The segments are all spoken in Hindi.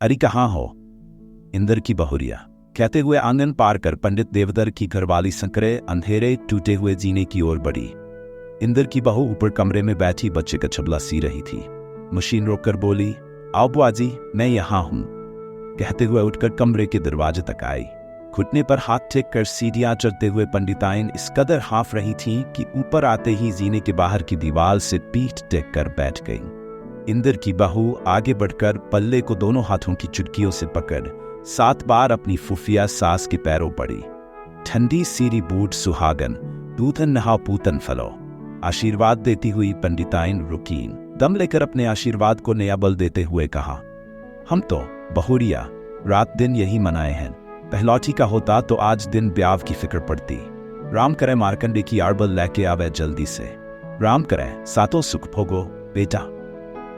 अरे कहाँ हो? इंदर की बहुरिया कहते हुए आंगन पार कर पंडित देवधर की घरवाली संकरे अंधेरे टूटे हुए जीने की ओर बढ़ी। इंदर की बहू ऊपर कमरे में बैठी बच्चे का छबला सी रही थी। मशीन रोककर बोली, आओ बुआ जी, मैं यहाँ हूँ। कहते हुए उठकर कमरे के दरवाजे तक आई। घुटने पर हाथ टेक कर सीढ़ियां चढ़ते हुए पंडिताइन इस कदर हाफ रही थीं कि ऊपर आते ही जीने के बाहर की दीवार से पीठ टेक कर बैठ गईं। इंदर की बहू आगे बढ़कर पल्ले को दोनों हाथों की चुटकियों से पकड़ 7 बार अपनी फुफिया सास के पैरों पड़ी। ठंडी सीरी बूट सुहागन, दूधन नहा पूतन फलो। आशीर्वाद देती हुई पंडिताइन रुकीन दम लेकर अपने आशीर्वाद को नया बल देते हुए कहा, हम तो बहुरिया रात दिन यही मनाए हैं। पहलौठी का होता तो आज दिन ब्याव की फिक्र पड़ती। राम करे मार्कंडे की आड़बल लेके आवे जल्दी से। राम करे सातों सुख भोगो बेटा।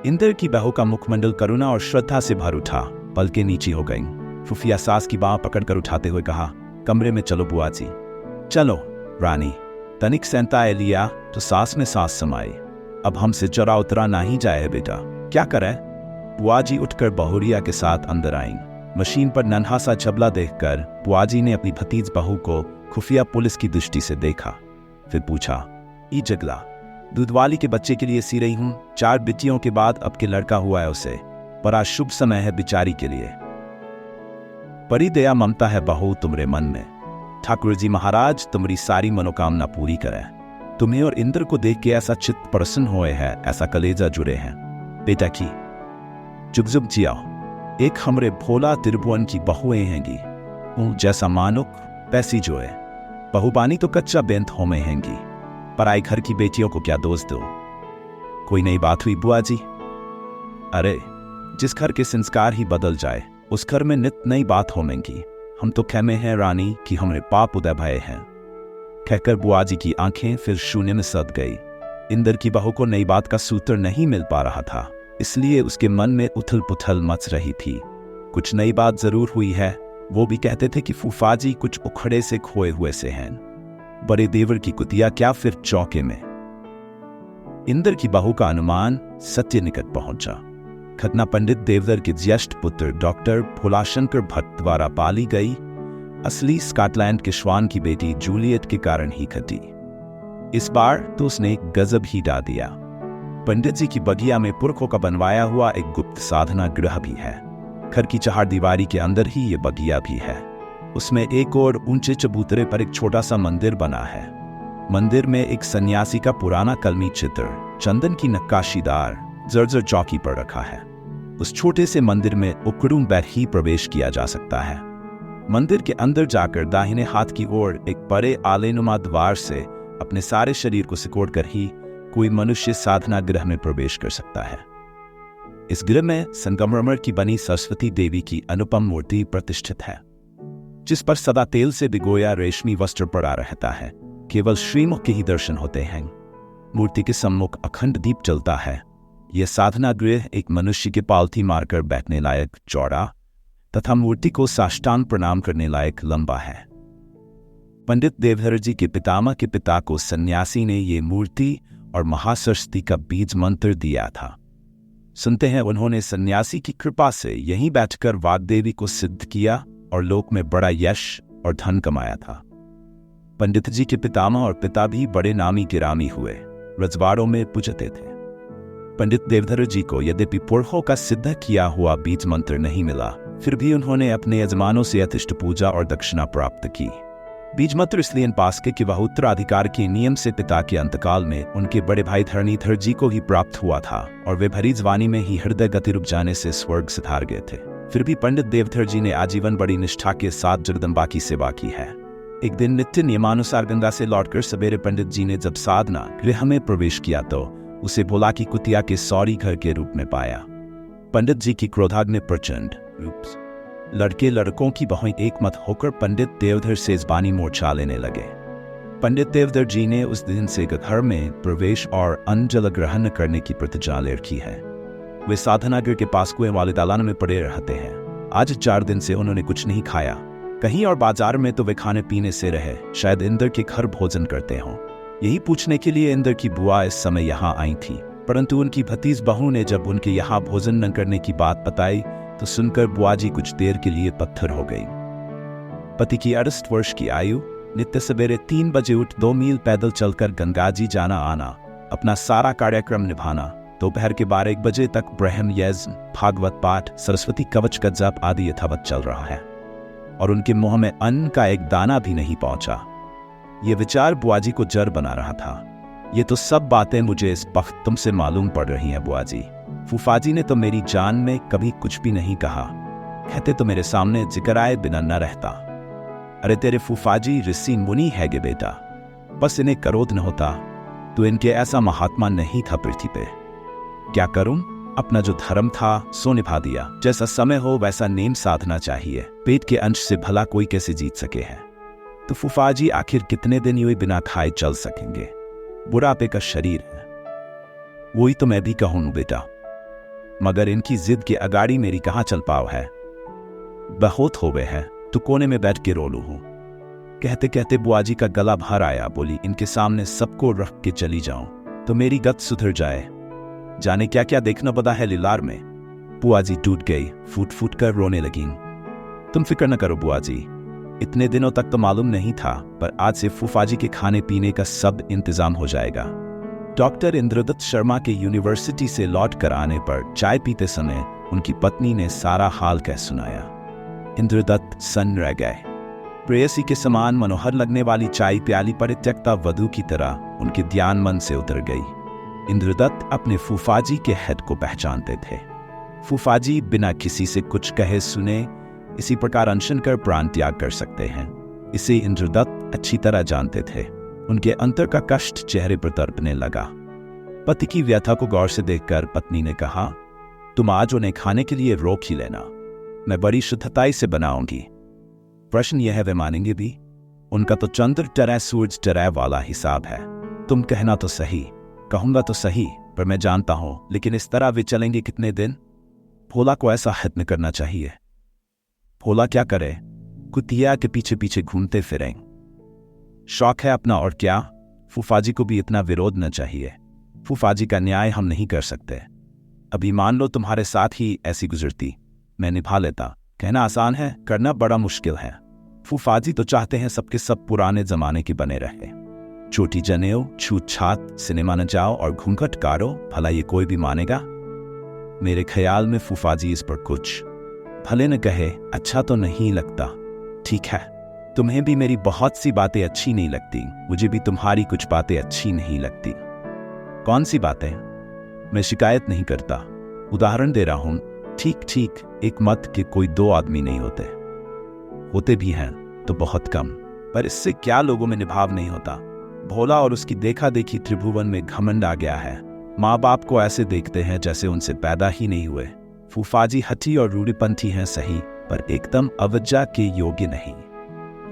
इंदर की बहू का मुखमंडल करुणा और श्रद्धा से भर उठा। पलकें नीची हो गईं। फुफिया सास की बांह पकड़कर उठाते हुए कहा, कमरे में चलो बुआ जी। चलो रानी। तनिक सेंताए लिया तो सास में सांस समाई। अब हमसे जरा उतरा नहीं जाए बेटा, क्या करें? बुआ जी उठकर बहुरिया के साथ अंदर आईं। मशीन पर नन्हा सा छबला देखकर बुआ जी ने अपनी भतीज बहू को खुफिया पुलिस की दृष्टि से देखा। फिर पूछा, ई जगला दूधवाली के बच्चे के लिए सी रही हूं। 4 बिटियों के बाद अब के लड़का हुआ है उसे, पर आज शुभ समय है बिचारी के लिए। बड़ी दया ममता है बहू तुम्हारे मन में। ठाकुर जी महाराज तुम्हारी सारी मनोकामना पूरी करें। तुम्हें और इंद्र को देख के ऐसा चित्त प्रसन्न हुए है, ऐसा कलेजा जुड़े हैं। बेटा की जुग जुग जियाओ। एक हमरे भोला त्रिभुवन की बहुएं हैंगी। जैसा मानुक पैसी जोए। बहुबानी तो कच्चा बेंत होमे हैंगी। पराई घर की बेटियों को क्या दोष दो। कोई नई बात हुई बुआ जी? अरे जिस घर के संस्कार ही बदल जाए उस घर में नित नई बात होमेंगी। हम तो खेमे हैं रानी कि हमरे पाप उदय भये हैं। कहकर बुआ जी की आंखें फिर शून्य में सद गई। इंदर की बहू को नई बात का सूत्र नहीं मिल पा रहा था, इसलिए उसके मन में उथल पुथल मच रही थी। कुछ नई बात जरूर हुई है। वो भी कहते थे कि फूफा जी कुछ उखड़े से खोए हुए से हैं। बड़े देवर की कुतिया क्या फिर चौके में। इंदर की बहू का अनुमान सत्य निकट पहुंचा। घटना पंडित देवधर के ज्येष्ठ पुत्र डॉक्टर भोलाशंकर भट्ट द्वारा पाली गई असली स्कॉटलैंड के श्वान की बेटी जूलियट के कारण ही घटी। इस बार तो उसने गजब ही डा दिया। पंडित जी की बगिया में पुरखों का बनवाया हुआ एक गुप्त साधना गृह भी है। घर की 4 दीवारी के अंदर ही ये बगिया भी है। उसमें एक और ऊंचे चबूतरे पर एक छोटा सा मंदिर बना है। मंदिर में एक सन्यासी का पुराना कलमी चित्र चंदन की नक्काशीदार जर्जर चौकी पर रखा है। उस छोटे से मंदिर में उकड़ूं बैठ ही प्रवेश किया जा सकता है। मंदिर के अंदर जाकर दाहिने हाथ की ओर एक बड़े आलेनुमा द्वार से अपने सारे शरीर को सिकोड़कर ही कोई मनुष्य साधना गृह में प्रवेश कर सकता है। इस गृह में संगमरमर की बनी सरस्वती देवी की अनुपम मूर्ति प्रतिष्ठित है, जिस पर सदा तेल से भिगोया रेशमी वस्त्र पड़ा रहता है। केवल श्रीमुख के ही दर्शन होते हैं। मूर्ति के सम्मुख अखंड दीप जलता है। यह साधना गृह एक मनुष्य के पालथी मारकर बैठने लायक चौड़ा तथा मूर्ति को साष्टांग प्रणाम करने लायक लंबा है। पंडित देवधर जी के पितामह के पिता को सन्यासी ने ये मूर्ति और महासरस्वती का बीज मंत्र दिया था। सुनते हैं उन्होंने सन्यासी की कृपा से यहीं बैठकर वाग्देवी को सिद्ध किया और लोक में बड़ा यश और धन कमाया था। पंडित जी के पितामह और पिता भी बड़े नामी गिरामी हुए, रजवाड़ों में पूजते थे। पंडित देवधर जी को यद्यपि पुरखों का सिद्ध किया हुआ बीज मंत्र नहीं मिला, फिर भी उन्होंने अपने यजमानों से यथेष्ट पूजा और दक्षिणा प्राप्त की। बीज मंत्र इसलिए पास के कि वह उत्तराधिकार के नियम से पिता के अंतकाल में उनके बड़े भाई धरणीधर जी को ही प्राप्त हुआ था और वे भरी जवानी में ही हृदय गति रुक जाने से स्वर्ग सिधार गए थे। फिर भी पंडित देवधर जी ने आजीवन बड़ी निष्ठा के साथ जगदम्बा की सेवा की है। एक दिन नित्य नियमानुसार गंगा से लौटकर सवेरे पंडित जी ने जब साधना गृह में प्रवेश किया तो उसे भोला की कुतिया के सौरी घर के रूप में पाया। पंडित जी की क्रोधाग्नि प्रचंड रूप लड़के लड़कों की बहुएं एक मत होकर पंडित देवधर से ज़बानी मोर्चा लेने लगे। पंडित देवधर जी ने उस दिन से घर में प्रवेश और अन्न जल ग्रहण करने की प्रतिज्ञा ले रखी है। वे साधनागृह के पास कुएं वाले दालान में पड़े रहते हैं। आज 4 दिन से उन्होंने कुछ नहीं खाया। कहीं और बाजार में तो वे खाने पीने से रहे, शायद इंदर के घर भोजन करते हों। यही पूछने के लिए इंदर की बुआ इस समय यहाँ आई थी, परंतु उनकी भतीज बहू ने जब उनके यहाँ भोजन न करने की बात बताई तो तो सुनकर बुआजी कुछ देर के लिए पत्थर हो गई। पति की 68 वर्ष की आयु, नित्य सवेरे 3 बजे उठ 2 मील पैदल चलकर गंगाजी जाना आना, अपना सारा कार्यक्रम निभाना, दोपहर के 12-1 बजे तक ब्रह्म यज्ञ, भागवत पाठ, सरस्वती कवच का जप आदि यथावत चल रहा है और उनके मुंह में अन्न का एक दाना भी नहीं पहुंचा। ये विचार बुआजी को जर बना रहा था। ये तो सब बातें मुझे इस वक्त तुमसे मालूम पड़ रही हैं बुआजी। फूफाजी ने तो मेरी जान में कभी कुछ भी नहीं कहा, कहते तो मेरे सामने जिक्र आए बिना न रहता। अरे तेरे फूफाजी ऋषि मुनि है गे बेटा, बस इन्हें क्रोध न होता तो इनके ऐसा महात्मा नहीं था पृथ्वी पे। क्या करूं, अपना जो धर्म था सो निभा दिया। जैसा समय हो वैसा नेम साधना चाहिए, पेट के अंश से भला कोई कैसे जीत सके है। तो फूफाजी आखिर कितने दिन यूं बिना खाए चल सकेंगे, बुढ़ापे का शरीर है। वही तो मैं भी कहूं बेटा, मगर इनकी जिद के अगाड़ी मेरी कहाँ चल पाव है। बहुत हो गए हैं तो कोने में बैठ के रोलू हूं। कहते कहते बुआजी का गला भर आया, बोली इनके सामने सबको रख के चली जाऊं तो मेरी गत सुधर जाए। जाने क्या क्या देखना पड़ा है लीलार में। बुआजी टूट गई, फूट फूट कर रोने लगी। तुम फिक्र न करो बुआजी, इतने दिनों तक तो मालूम नहीं था, पर आज से फूफाजी के खाने पीने का सब इंतजाम हो जाएगा। डॉक्टर इंद्रदत्त शर्मा के यूनिवर्सिटी से लौट कर आने पर चाय पीते समय उनकी पत्नी ने सारा हाल कह सुनाया। इंद्रदत्त सन्न रह गए। प्रेयसी के समान मनोहर लगने वाली चाय प्याली परित्यक्ता वधू की तरह उनके ध्यान मन से उतर गई। इंद्रदत्त अपने फूफाजी के हेड को पहचानते थे। फूफाजी बिना किसी से कुछ कहे सुने इसी प्रकार अनशन कर प्राण त्याग कर सकते हैं, इसे इंद्रदत्त अच्छी तरह जानते थे। उनके अंतर का कष्ट चेहरे पर तड़पने लगा। पति की व्यथा को गौर से देखकर पत्नी ने कहा, तुम आज उन्हें खाने के लिए रोक ही लेना, मैं बड़ी शुद्धताई से बनाऊंगी। प्रश्न यह है वे मानेंगे भी? उनका तो चंद्र टरह सूरज टरह वाला हिसाब है। तुम कहना तो सही, कहूंगा तो सही, पर मैं जानता हूं, लेकिन इस तरह वे चलेंगे कितने दिन? भोला को ऐसा यत्न करना चाहिए। भोला क्या करे, कुतिया के पीछे पीछे घूमते फिरें। शौक है अपना और क्या। फूफाजी को भी इतना विरोध न चाहिए। फूफाजी का न्याय हम नहीं कर सकते। अभी मान लो तुम्हारे साथ ही ऐसी गुजरती, मैं निभा लेता। कहना आसान है, करना बड़ा मुश्किल है। फूफाजी तो चाहते हैं सबके सब पुराने जमाने के बने रहे। छोटी जनेऊ, छूत छात, सिनेमा न जाओ और घूंघट कारो, भला ये कोई भी मानेगा? मेरे ख्याल में फूफाजी इस पर कुछ भले न कहे, अच्छा तो नहीं लगता। ठीक है, तुम्हें भी मेरी बहुत सी बातें अच्छी नहीं लगती, मुझे भी तुम्हारी कुछ बातें अच्छी नहीं लगती। कौन सी बातें? मैं शिकायत नहीं करता, उदाहरण दे रहा हूं। ठीक ठीक एक मत के कोई 2 आदमी नहीं होते, होते भी हैं तो बहुत कम, पर इससे क्या लोगों में निभाव नहीं होता। भोला और उसकी देखा देखी त्रिभुवन में घमंड आ गया है। माँ बाप को ऐसे देखते हैं जैसे उनसे पैदा ही नहीं हुए। फूफाजी हठी और रूढ़िपंथी हैं सही, पर एकदम अवज्ञा के योग्य नहीं।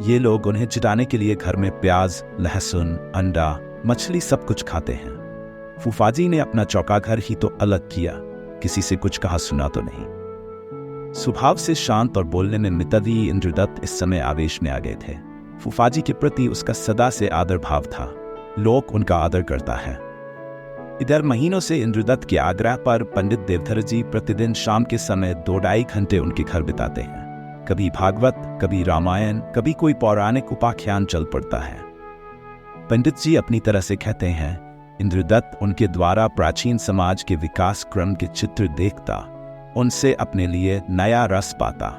ये लोग उन्हें चिढ़ाने के लिए घर में प्याज, लहसुन, अंडा, मछली सब कुछ खाते हैं। फूफाजी ने अपना चौकाघर ही तो अलग किया, किसी से कुछ कहा सुना तो नहीं। स्वभाव से शांत और बोलने में मितव्ययी इंद्रदत्त इस समय आवेश में आ गए थे। फूफाजी के प्रति उसका सदा से आदर भाव था, लोग उनका आदर करता है। इधर महीनों से इंद्रदत्त के आग्रह पर पंडित देवधर जी प्रतिदिन शाम के समय 2-2.5 घंटे उनके घर बिताते हैं। कभी भागवत, कभी रामायण, कभी कोई पौराणिक उपाख्यान चल पड़ता है। पंडित जी अपनी तरह से कहते हैं, इंद्रदत्त उनके द्वारा प्राचीन समाज के विकास क्रम के चित्र देखता, उनसे अपने लिए नया रस पाता।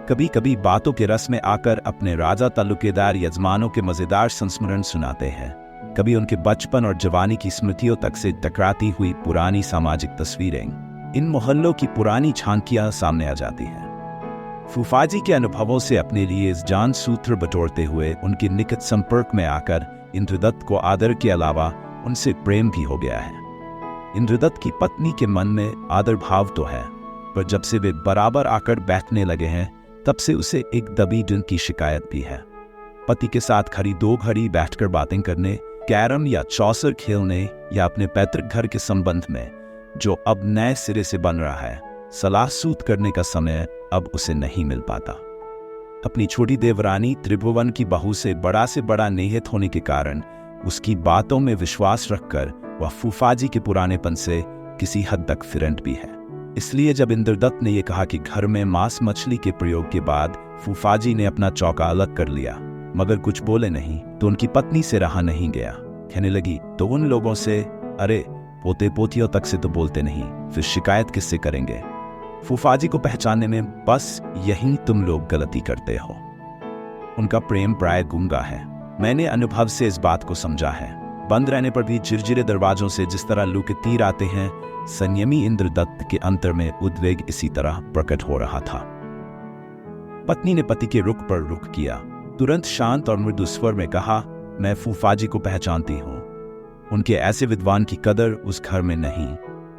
कभी कभी बातों के रस में आकर अपने राजा तालुकेदार यजमानों के मजेदार संस्मरण सुनाते हैं। कभी उनके बचपन और जवानी की स्मृतियों तक से टकराती हुई पुरानी सामाजिक तस्वीरें, इन मोहल्लों की पुरानी झांकियां सामने आ जाती हैं। फूफाजी के अनुभवों से अपने लिए इस जान सूत्र बटोरते हुए उनके निकट संपर्क में आकर इंद्रदत्त को आदर के अलावा उनसे प्रेम भी हो गया है। इंद्रदत्त की पत्नी के मन में आदर भाव तो है, पर जब से वे बराबर आकर बैठने लगे हैं तब से उसे एक दबी दिल की शिकायत भी है। पति के साथ खड़ी 2 घड़ी बैठकर बातें करने, कैरम या चौसर खेलने या अपने पैतृक घर के संबंध में जो अब नए सिरे से बन रहा है, सलाह सूत करने का समय अब उसे नहीं मिल पाता। अपनी छोटी देवरानी त्रिभुवन की बहू से बड़ा निहित होने के कारण उसकी बातों में विश्वास रखकर वह फूफाजी के पुरानेपन से किसी हद तक फिरंट भी है। इसलिए जब इंद्रदत्त ने यह कहा कि घर में मांस मछली के प्रयोग के बाद फूफाजी ने अपना चौका अलग कर लिया मगर कुछ बोले नहीं, तो उनकी पत्नी से रहा नहीं गया। कहने लगी, तो उन लोगों से, अरे पोते पोतियों तक से तो बोलते नहीं, फिर शिकायत किससे करेंगे? फूफाजी को पहचानने में बस यही तुम लोग गलती करते हो। उनका प्रेम प्राय गूंगा है। मैंने अनुभव से इस बात को समझा है। बंद रहने पर भी झिरझिरे दरवाजों से जिस तरह लू के तीर आते हैं, संयमी इंद्रदत्त के अंतर में उद्वेग इसी तरह प्रकट हो रहा था। पत्नी ने पति के रुख पर रुख किया, तुरंत शांत और मृदु स्वर में कहा, मैं फूफाजी को पहचानती हूं। उनके ऐसे विद्वान की कदर उस घर में नहीं।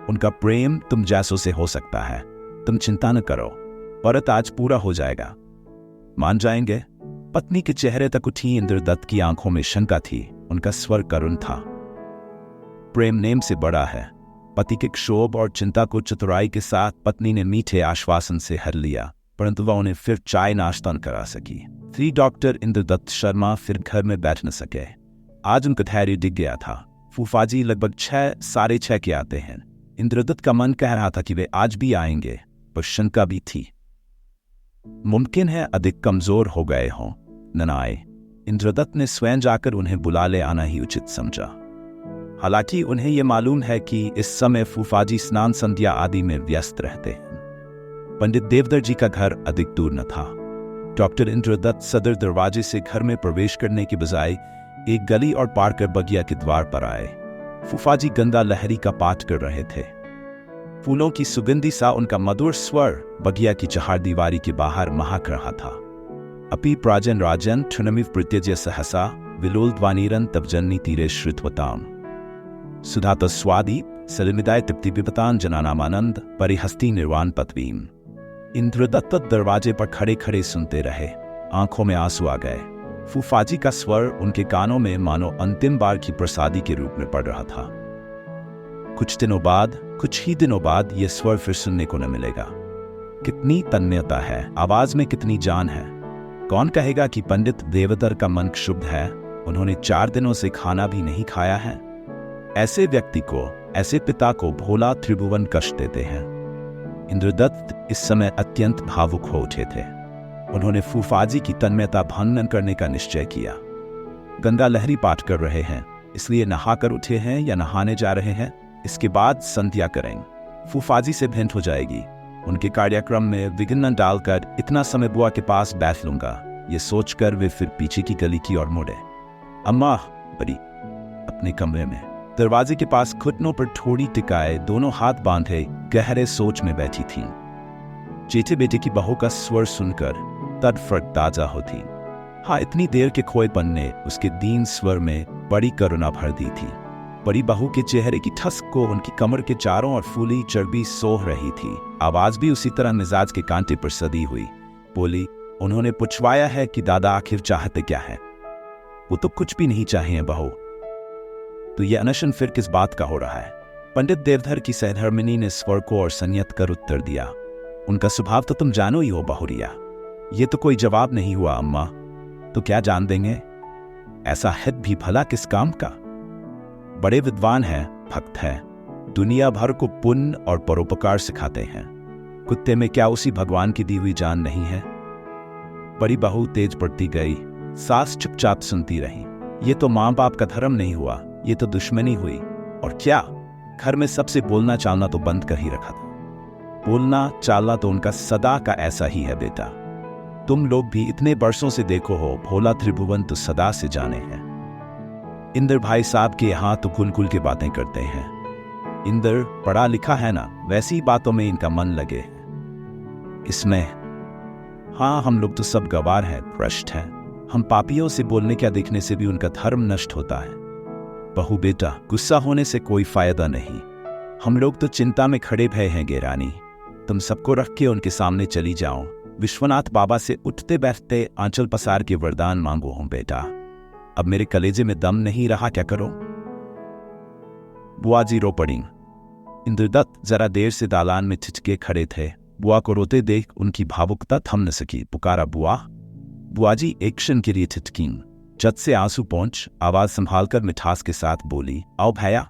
उनका प्रेम तुम जैसों से हो सकता है, तुम चिंता न करो, व्रत आज पूरा हो जाएगा, मान जाएंगे। पत्नी के चेहरे तक उठी इंद्रदत्त की आंखों में शंका थी, उनका स्वर करुण था। प्रेम नेम से बड़ा है। पति के क्षोभ और चिंता को चतुराई के साथ पत्नी ने मीठे आश्वासन से हर लिया, परंतु वह उन्हें फिर चाय नाश्ता न करा सकी। श्री डॉक्टर इंद्रदत्त शर्मा फिर घर में बैठ न सके। आज उनका धैर्य डिग गया था। फूफाजी लगभग 6, साढ़े 6 के आते हैं। इंद्रदत्त का मन कह रहा था कि वे आज भी आएंगे, पर शंका भी थी। मुमकिन है अधिक कमजोर हो गए हों, न आए। इंद्रदत्त ने स्वयं जाकर उन्हें बुला ले आना ही उचित समझा। हालांकि उन्हें यह मालूम है कि इस समय फूफाजी स्नान संध्या आदि में व्यस्त रहते हैं। पंडित देवधर जी का घर अधिक दूर न था। डॉक्टर इंद्रदत्त सदर दरवाजे से घर में प्रवेश करने के बजाय एक गली और पार कर बगिया के द्वार पर आए। फूफाजी गंगा लहरी का पाठ कर रहे थे। फूलों की सुगंधी सा उनका मधुर स्वर बगिया की चहारदीवारी के बाहर महक रहा था। अपि प्राजन राजन ठुनमिव प्रत्यज्य सहसा विलोलध्वानीरन तपजन्नी तीरे श्रुतवताम सुधात स्वादी सलिमिदाय तृप्ति विपतान जनानामानंद परिहस्ती निर्वाण पत्वीम। इंद्रदत्त दरवाजे पर खड़े खड़े सुनते रहे, आंखों में आंसू आ गए। फूफाजी का स्वर उनके कानों में मानो अंतिम बार की प्रसादी के रूप में पड़ रहा था। कुछ ही दिनों बाद यह स्वर फिर सुनने को न मिलेगा। कितनी तन्मयता है, आवाज में कितनी जान है। कौन कहेगा कि पंडित देवधर का मन क्षुब्ध है, उन्होंने 4 दिनों से खाना भी नहीं खाया है। ऐसे व्यक्ति को, ऐसे पिता को भोला त्रिभुवन कष्ट देते हैं। इंद्रदत्त इस समय अत्यंत भावुक हो उठे थे। उन्होंने फूफाजी की तन्मयता भंग करने का निश्चय किया। गंगा लहरी पाठ कर रहे हैं, इसलिए नहाकर उठे हैं या नहाने जा रहे हैं, इसके बाद संध्या करेंगे। फूफाजी से भेंट हो जाएगी। उनके कार्यक्रम में विघ्न न डालकर इतना समय बुआ के पास बैठ लूंगा, ये सोचकर वे फिर पीछे की गली की ओर मुड़े। अम्मा बड़ी अपने कमरे में दरवाजे के पास घुटनों पर ठोड़ी टिकाए, दोनों हाथ बांधे गहरे सोच में बैठी थीं। चेचे बेटे की बहू का स्वर सुनकर तड़फड़ ताजा होती। हाँ, इतनी देर के खोएपन ने उसके दीन स्वर में बड़ी करुणा भर दी थी। बड़ी बहू के चेहरे की ठस्क को उनकी कमर के चारों ओर फूली चर्बी सोह रही थी। आवाज भी उसी तरह मिजाज के कांटे पर सदी हुई। बोली, उन्होंने पूछवाया है कि दादा आखिर चाहते क्या है? वो तो कुछ भी नहीं चाहिए बहू। तो ये अनशन फिर किस बात का हो रहा है? पंडित देवधर की सहधर्मिनी ने स्वर को और संयत कर उत्तर दिया, उनका स्वभाव तो तुम जानो ही हो बहुरिया। ये तो कोई जवाब नहीं हुआ अम्मा। तो क्या जान देंगे? ऐसा हित भी भला किस काम का? बड़े विद्वान हैं, भक्त हैं, दुनिया भर को पुण्य और परोपकार सिखाते हैं। कुत्ते में क्या उसी भगवान की दी हुई जान नहीं है? बड़ी बहू तेज पड़ती गई। सास चुपचाप सुनती रही। ये तो माँ बाप का धर्म नहीं हुआ, ये तो दुश्मनी हुई। और क्या, घर में सबसे बोलना चालना तो बंद कर ही रखा था। बोलना चालना तो उनका सदा का ऐसा ही है बेटा। तुम लोग भी इतने वर्षों से देखो हो, भोला त्रिभुवन तो सदा से जाने हैं। इंद्र भाई साहब के यहाँ तो खुल के बातें करते हैं। इंद्र पढ़ा लिखा है ना, वैसी बातों में इनका मन लगे। इसमें हाँ, हम लोग तो सब गवार हैं, भ्रष्ट हैं। हम पापियों से बोलने क्या देखने से भी उनका धर्म नष्ट होता है। बहू बेटा, गुस्सा होने से कोई फायदा नहीं। हम लोग तो चिंता में खड़े भय हैं गेरानी। तुम सबको रख के उनके सामने चली जाओ। विश्वनाथ बाबा से उठते बैठते आंचल पसार के वरदान मांगो हूं बेटा। अब मेरे कलेजे में दम नहीं रहा, क्या करो? बुआ जी रो पड़ी। इंद्रदत्त जरा देर से दालान में ठिठके खड़े थे। बुआ को रोते देख उनकी भावुकता थम न सकी। पुकारा, बुआ। बुआ जी एक क्षण के लिए ठिठकीं, जद से आंसू पहुंच आवाज संभालकर मिठास के साथ बोली, आओ भैया।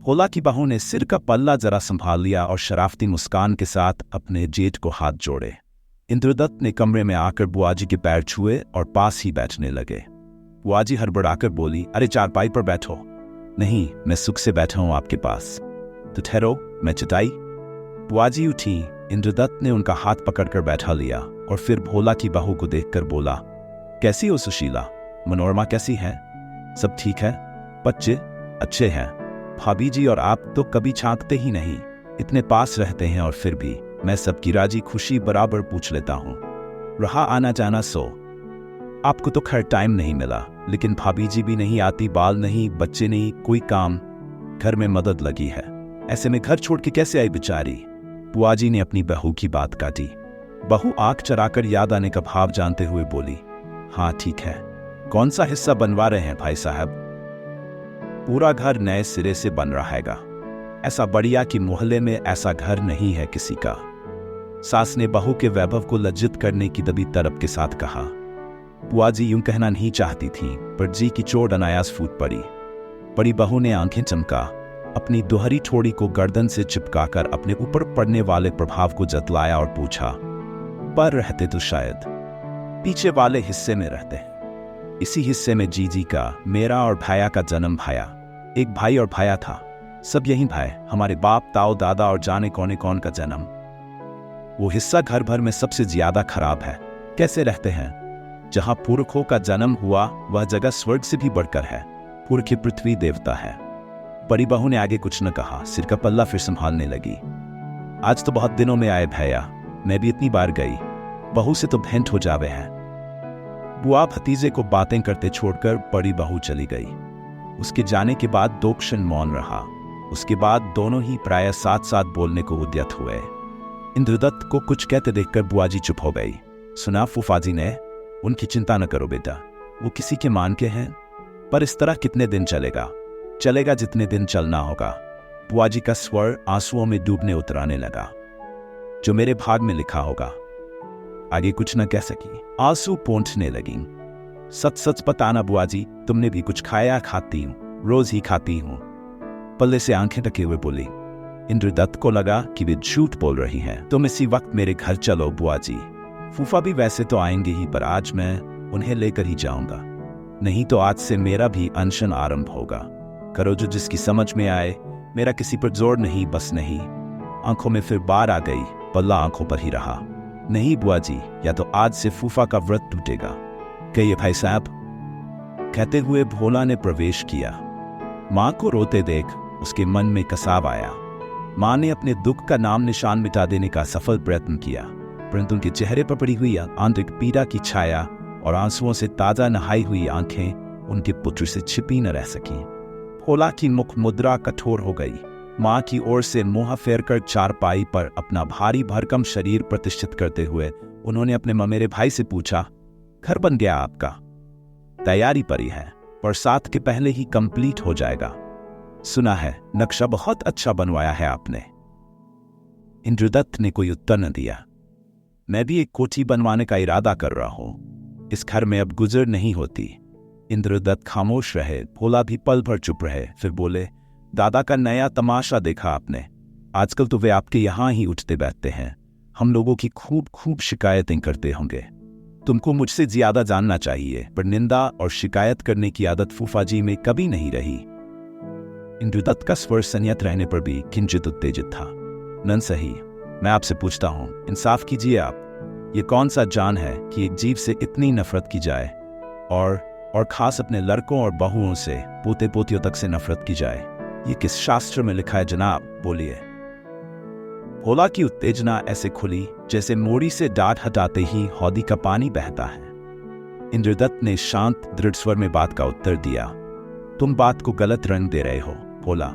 भोला की बहू ने सिर का पल्ला जरा संभाल लिया और शराफती मुस्कान के साथ अपने जेठ को हाथ जोड़े। इंद्रदत्त ने कमरे में आकर बुआजी के पैर छुए और पास ही बैठने लगे। बुआजी हड़बड़ाकर बोली, अरे चारपाई पर बैठो। नहीं, मैं सुख से बैठा हूं आपके पास। तो ठहरो, मैं चटाई। बुआजी उठी। इंद्रदत्त ने उनका हाथ पकड़कर बैठा लिया और फिर भोला की बहू को देखकर बोला, कैसी हो सुशीला? मनोरमा कैसी है? सब ठीक है? बच्चे अच्छे हैं? भाभी जी और आप तो कभी झांकते ही नहीं, इतने पास रहते हैं और फिर भी मैं सबकी राजी खुशी बराबर पूछ लेता हूं। रहा आना जाना सो। आपको तो खैर टाइम नहीं मिला, लेकिन भाभी जी भी नहीं आती, बाल नहीं, बच्चे नहीं, कोई काम, घर में मदद लगी है। ऐसे में घर छोड़ के कैसे आई बेचारी? बुआजी ने अपनी बहू की बात काटी। बहू आंख चराकर याद आने का भाव जानते हुए बोली, हाँ ठीक है। कौन सा हिस्सा बनवा रहे हैं भाई साहब? पूरा घर नए सिरे से बन रहा हैगा। ऐसा बढ़िया कि मोहल्ले में ऐसा घर नहीं है किसी का। सास ने बहू के वैभव को लज्जित करने की दबी तड़प के साथ कहा। बुआजी यूं कहना नहीं चाहती थी, पर जी की चोट अनायास फूट पड़ी। बड़ी बहू ने आंखें चमका, अपनी दोहरी ठोड़ी को गर्दन से चिपकाकर अपने ऊपर पड़ने वाले प्रभाव को जतलाया और पूछा, पर रहते तो शायद पीछे वाले हिस्से में रहते। इसी हिस्से में जीजी का, मेरा और भाया का जन्म भाया। एक भाई और भाया था, सब यही भाई, हमारे बाप, ताऊ, दादा और जाने कौन कौन का जन्म। वो हिस्सा घर भर में सबसे ज्यादा खराब है। कैसे रहते हैं? जहां पुरखों का जन्म हुआ वह जगह स्वर्ग से भी बढ़कर है। पुरख पृथ्वी देवता है। बड़ी बहू ने आगे कुछ न कहा, सिर का पल्ला फिर संभालने लगी। आज तो बहुत दिनों में आए भैया, मैं भी इतनी बार गई, बहू से तो भेंट हो जावे हैं। बुआ भतीजे को बातें करते छोड़कर बड़ी बहू चली गई। उसके जाने के बाद 2 क्षण मौन रहा। उसके बाद दोनों ही प्राय साथ साथ बोलने को उद्यत हुए। इंद्रदत्त को कुछ कहते देखकर बुआजी चुप हो गई। सुना फूफाजी ने, उनकी चिंता न करो बेटा, वो किसी के मान के हैं, पर इस तरह कितने दिन चलेगा? चलेगा जितने दिन चलना होगा। बुआजी का स्वर आंसुओं में डूबने उतराने लगा। जो मेरे भाग में लिखा होगा। आगे कुछ न कह सकी, आंसू पोंछने लगी। सच सच बताना बुआजी, तुमने भी कुछ खाया? खाती हूं, रोज ही खाती हूं। पल्ले से आंखें ढके हुए बोली। इंद्रदत्त को लगा कि वे झूठ बोल रही हैं। तुम इसी वक्त मेरे घर चलो बुआजी। फूफा भी वैसे तो आएंगे ही, पर आज मैं उन्हें लेकर ही जाऊंगा। नहीं तो आज से मेरा भी अनशन आरंभ होगा। करो जो जिसकी समझ में आए, मेरा किसी पर जोर नहीं, बस नहीं। आंखों में फिर बार आ गई, पल्ला आंखों पर ही रहा। नहीं बुआजी, या तो आज से फूफा का व्रत टूटेगा। कहिए भाई साहब। कहते हुए भोला ने प्रवेश किया। मां को रोते देख उसके मन में कसाव आया। मां ने अपने दुख का नाम निशान मिटा देने का सफल प्रयत्न किया, परंतु उनके चेहरे पर पड़ी हुई आंतरिक पीड़ा की छाया और आंसुओं से ताजा नहाई हुई आंखें उनके पुत्र से छिपी न रह सकी। भोला की मुख मुद्रा कठोर हो गई। मां की ओर से मुंह फेरकर चारपाई पर अपना भारी भरकम शरीर प्रतिष्ठित करते हुए उन्होंने अपने ममेरे भाई से पूछा, घर बन गया आपका? तैयारी पड़ी है, पर 7 के पहले ही कंप्लीट हो जाएगा। सुना है नक्शा बहुत अच्छा बनवाया है आपने। इंद्रदत्त ने कोई उत्तर न दिया। मैं भी एक कोठी बनवाने का इरादा कर रहा हूं। इस घर में अब गुजर नहीं होती। इंद्रदत्त खामोश रहे। भोला भी पल भर चुप रहे, फिर बोले, दादा का नया तमाशा देखा आपने? आजकल तो वे आपके यहां ही उठते बैठते हैं। हम लोगों की खूब खूब शिकायतें करते होंगे। तुमको मुझसे ज्यादा जानना चाहिए, पर निंदा और शिकायत करने की आदत फूफाजी में कभी नहीं रही। इंद्रदत्त का स्वर संयत रहने पर भी किंचित उत्तेजित था। नन सही, मैं आपसे पूछता हूं, इंसाफ कीजिए आप। ये कौन सा जान है कि एक जीव से इतनी नफरत की जाए, और खास अपने लड़कों और बहुओं से, पोते पोतियों तक से नफरत की जाए? ये किस शास्त्र में लिखा है जनाब? बोलिए। भोला की उत्तेजना ऐसे खुली जैसे मोड़ी से डांट हटाते ही हौदी का पानी बहता है। इंद्रदत्त ने शांत दृढ़ स्वर में बात का उत्तर दिया। तुम बात को गलत रंग दे रहे हो भोला।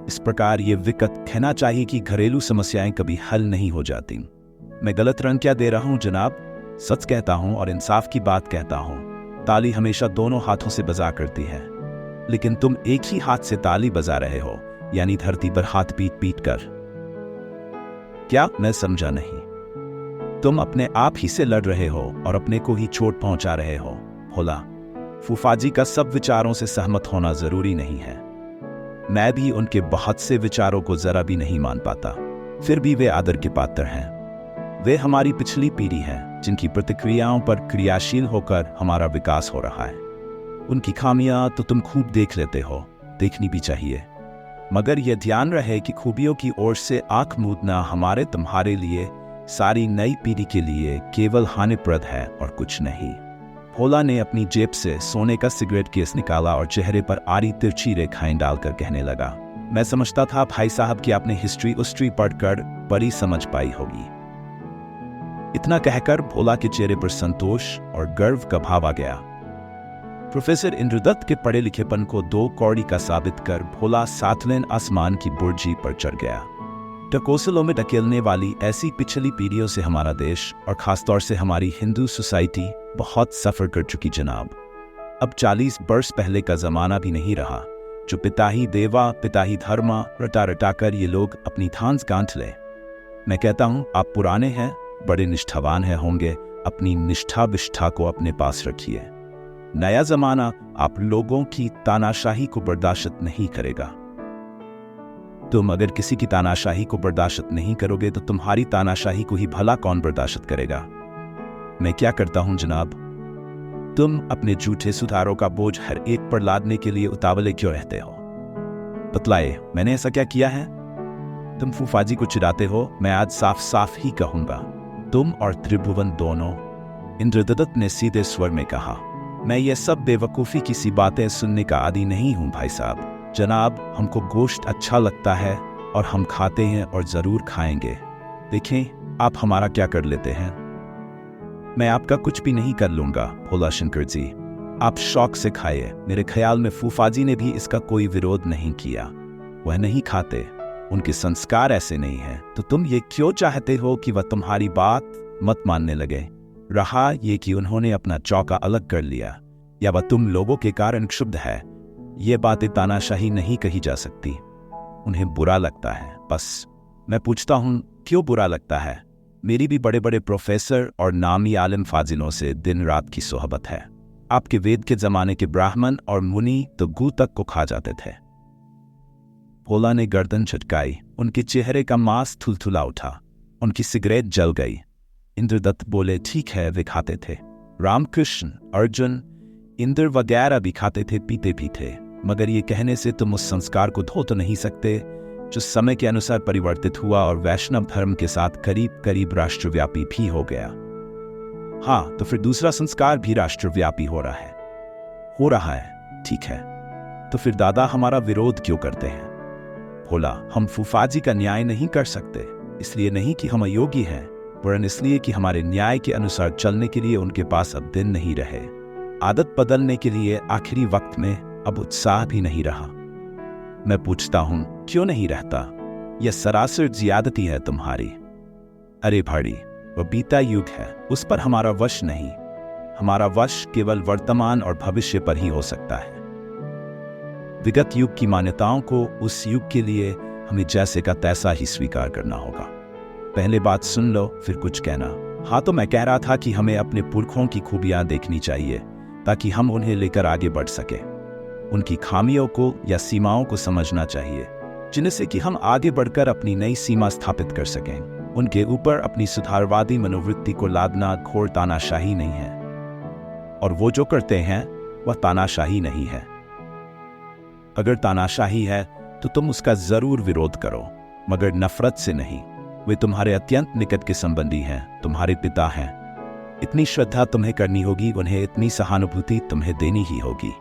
इस प्रकार ये विकट कहना चाहिए कि घरेलू समस्याएं कभी हल नहीं हो जाती। मैं गलत रंग क्या दे रहा हूं जनाब? सच कहता हूं और इंसाफ की बात कहता हूं। ताली हमेशा दोनों हाथों से बजा करती है, लेकिन तुम एक ही हाथ से ताली बजा रहे हो, यानी धरती पर हाथ पीट पीट कर। क्या? मैं समझा नहीं। तुम अपने आप ही से लड़ रहे हो और अपने को ही चोट पहुंचा रहे हो। भोला, फूफाजी का सब विचारों से सहमत होना जरूरी नहीं है। मैं भी उनके बहुत से विचारों को जरा भी नहीं मान पाता, फिर भी वे आदर के पात्र हैं। वे हमारी पिछली पीढ़ी हैं जिनकी प्रतिक्रियाओं पर क्रियाशील होकर हमारा विकास हो रहा है। उनकी खामियां तो तुम खूब देख लेते हो, देखनी भी चाहिए, मगर यह ध्यान रहे कि खूबियों की ओर से आंख मूंदना हमारे तुम्हारे लिए, सारी नई पीढ़ी के लिए केवल हानिप्रद है और कुछ नहीं। भोला ने अपनी जेब से सोने का सिगरेट केस निकाला और चेहरे पर आड़ी तिरछी रेखाएं डालकर कहने लगा, मैं समझता था भाई साहब कि आपने हिस्ट्री उस्ट्री पढ़कर बड़ी समझ पाई होगी। इतना कहकर भोला के चेहरे पर संतोष और गर्व का भाव आ गया। प्रोफेसर इंद्रदत्त के पढ़े लिखेपन को 2 कौड़ी का साबित कर भोला 7वें आसमान की बुर्जी पर चढ़ गया। टकोसलों में ढकेलने वाली ऐसी पिछली पीढ़ियों से हमारा देश और खासतौर से हमारी हिंदू सोसाइटी बहुत सफर कर चुकी जनाब। अब 40 वर्ष पहले का जमाना भी नहीं रहा जो पिता ही देवा पिता ही धर्मा रटा रटा कर ये लोग अपनी थांस गांठ ले। मैं कहता हूं आप पुराने हैं, बड़े निष्ठावान हैं होंगे, अपनी निष्ठा विष्ठा को अपने पास रखिए। नया जमाना आप लोगों की तानाशाही को बर्दाश्त नहीं करेगा। तुम अगर किसी की तानाशाही को बर्दाश्त नहीं करोगे तो तुम्हारी तानाशाही को ही भला कौन बर्दाश्त करेगा। मैं क्या करता हूं जनाब, तुम अपने झूठे सुधारों का बोझ हर एक पर लादने के लिए उतावले क्यों रहते हो? बतलाए, मैंने ऐसा क्या किया है? तुम फूफाजी को चिढ़ाते हो, मैं आज साफ साफ ही कहूंगा, तुम और त्रिभुवन दोनों। इंद्रदत्त ने सीधे स्वर में कहा, मैं ये सब बेवकूफ़ी की सी बातें सुनने का आदी नहीं हूं भाई साहब। जनाब, हमको गोश्त अच्छा लगता है और हम खाते हैं और ज़रूर खाएंगे। देखें आप हमारा क्या कर लेते हैं। मैं आपका कुछ भी नहीं कर लूँगा भोला शंकर जी, आप शौक से खाइए। मेरे ख्याल में फूफाजी ने भी इसका कोई विरोध नहीं किया। वह नहीं खाते, उनके संस्कार ऐसे नहीं हैं, तो तुम ये क्यों चाहते हो कि वह तुम्हारी बात मत मानने लगे? रहा ये कि उन्होंने अपना चौका अलग कर लिया या वह तुम लोगों के कारण क्षुब्ध है, ये बातें तानाशाही नहीं कही जा सकती। उन्हें बुरा लगता है, बस। मैं पूछता हूं क्यों बुरा लगता है? मेरी भी बड़े बड़े प्रोफेसर और नामी आलिम फाजिलों से दिन रात की सोहबत है। आपके वेद के जमाने के ब्राह्मण और मुनि तो गू तक को खा जाते थे। भोला ने गर्दन झटकाई, उनके चेहरे का मांस थुलथुला उठा, उनकी सिगरेट जल गई। इंद्रदत्त बोले, ठीक है, वे खाते थे। रामकृष्ण, अर्जुन, इंद्र वगैरह भी खाते थे, पीते भी थे, मगर ये कहने से तुम उस संस्कार को धो तो नहीं सकते जो समय के अनुसार परिवर्तित हुआ और वैष्णव धर्म के साथ करीब करीब राष्ट्रव्यापी भी हो गया। हाँ, तो फिर दूसरा संस्कार भी राष्ट्रव्यापी हो रहा है, ठीक है, तो फिर दादा हमारा विरोध क्यों करते हैं? भोला, हम फूफाजी का न्याय नहीं कर सकते, इसलिए नहीं कि हम अयोग्य हैं, वरन इसलिए कि हमारे न्याय के अनुसार चलने के लिए उनके पास अब दिन नहीं रहे। आदत बदलने के लिए आखिरी वक्त में अब उत्साह भी नहीं रहा। मैं पूछता हूं क्यों नहीं रहता? यह सरासर ज्यादती है तुम्हारी। अरे भाड़ी, वह बीता युग है, उस पर हमारा वश नहीं। हमारा वश केवल वर्तमान और भविष्य पर ही हो सकता है। विगत युग की मान्यताओं को उस युग के लिए हमें जैसे का तैसा ही स्वीकार करना होगा। पहले बात सुन लो, फिर कुछ कहना। हाँ, तो मैं कह रहा था कि हमें अपने पुरखों की खूबियां देखनी चाहिए ताकि हम उन्हें लेकर आगे बढ़ सके। उनकी खामियों को या सीमाओं को समझना चाहिए, जिनसे कि हम आगे बढ़कर अपनी नई सीमा स्थापित कर सकें। उनके ऊपर अपनी सुधारवादी मनोवृत्ति को लादना घोर तानाशाही नहीं है, और वो जो करते हैं वह तानाशाही नहीं है। अगर तानाशाही है तो तुम उसका जरूर विरोध करो, मगर नफरत से नहीं। वे तुम्हारे अत्यंत निकट के संबंधी हैं, तुम्हारे पिता हैं। इतनी श्रद्धा तुम्हें करनी होगी, उन्हें इतनी सहानुभूति तुम्हें देनी ही होगी।